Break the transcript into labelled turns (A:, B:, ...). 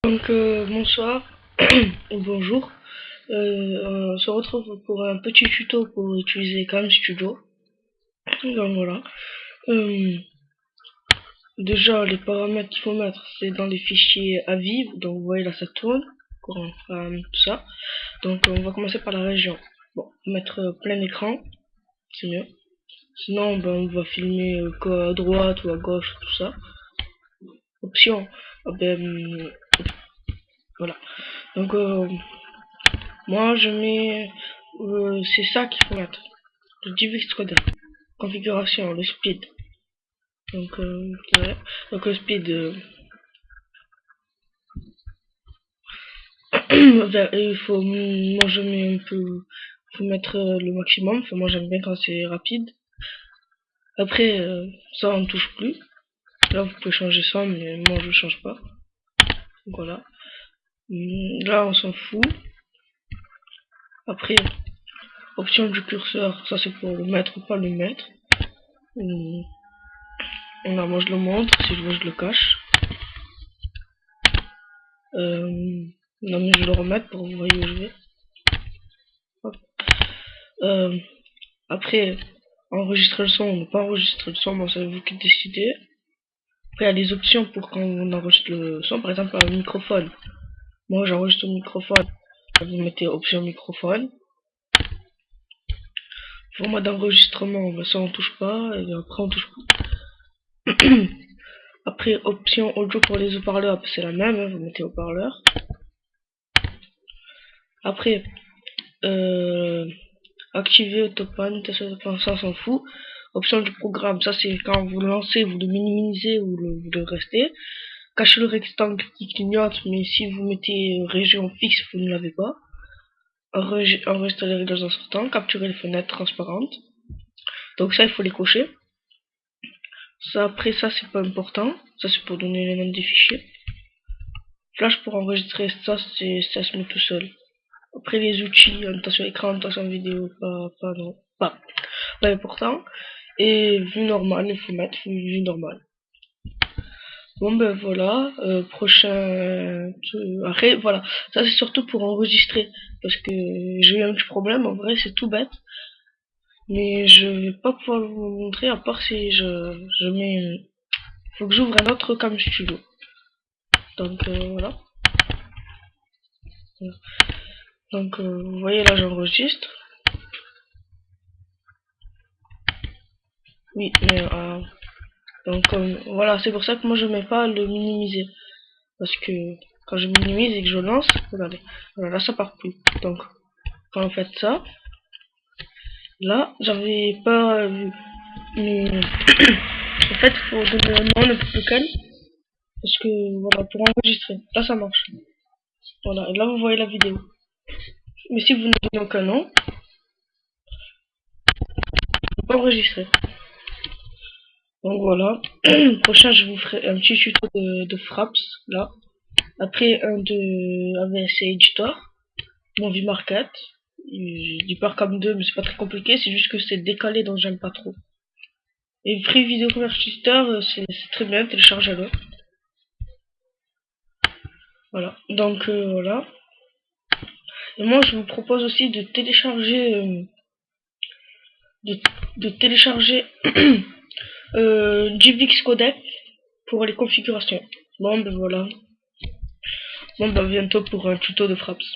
A: Bonsoir ou bonjour. On se retrouve pour un petit tuto pour utiliser Camstudio. Donc voilà. Euh, Déjà les paramètres qu'il faut mettre, c'est dans les fichiers à vivre. Donc vous voyez là ça tourne, courant, tout ça. Donc on va commencer par la région. Bon, mettre plein écran, c'est mieux. Sinon on va filmer qu'à droite ou à gauche, tout ça. Option, voilà. Donc moi je mets, c'est ça qu'il faut mettre. Le DivX Code. Configuration, le speed. Donc, ouais. Donc le speed, il faut, moi je mets un peu, faut mettre le maximum. Enfin, moi j'aime bien quand c'est rapide. Après, ça on touche plus. Là vous pouvez changer ça, mais moi je change pas. Donc voilà. Là on s'en fout. Après, option du curseur, ça c'est pour le mettre ou pas le mettre. Là moi je le montre, si je veux je le cache. Non mais je vais le remettre pour que vous voyez où je vais. Hop. Après, enregistrer le son ou ne pas enregistrer le son, bon, c'est vous qui décidez. Après, il y a les options pour quand on enregistre le son, par exemple un microphone. Moi j'enregistre au microphone, vous mettez option microphone. Format d'enregistrement, ben, ça on touche pas, et après on touche pas. Après, option audio pour les haut-parleurs, c'est la même, hein, vous mettez haut-parleur. Après, activer autopan, ça on s'en fout. Option du programme, ça c'est quand vous le lancez, vous le minimisez ou vous le restez. Cachez le rectangle qui clignote, mais si vous mettez région fixe, vous ne l'avez pas. Enregistrer les réglages en sortant, capturer les fenêtres transparentes. Donc ça, il faut les cocher. Ça, après ça, c'est pas important. Ça, c'est pour donner les noms des fichiers. Flash pour enregistrer, ça se met tout seul. Après les outils, annotation écran, annotation vidéo, pas important. Et vue normale, il faut mettre vue normale. Bon ben voilà, prochain après voilà, ça c'est surtout pour enregistrer parce que j'ai eu un petit problème, en vrai c'est tout bête, mais je vais pas pouvoir vous montrer à part si je mets, faut que j'ouvre un autre Camstudio. Donc voilà. Donc vous voyez là j'enregistre. Oui, mais donc voilà, c'est pour ça que moi je mets pas le minimiser. Parce que quand je minimise et que je lance, regardez, voilà, là ça part plus. Donc quand vous faites ça, là j'avais pas vu. Mais en fait, il faut donner un nom n'importe lequel. Parce que voilà, pour enregistrer. Là ça marche. Voilà, et là vous voyez la vidéo. Mais si vous ne donnez aucun nom, vous pouvez pas enregistrer. Donc voilà. Prochain je vous ferai un petit tuto de Fraps là. Après un de AVS Editor, Movie Market. Du Parcam 2, mais c'est pas très compliqué, c'est juste que c'est décalé donc j'aime pas trop. Et Free Video Converter, c'est très bien, téléchargez-le. Voilà, donc voilà. Et moi je vous propose aussi de télécharger DivX Codec pour les configurations. Bon ben voilà. Bon ben bientôt pour un tuto de Fraps.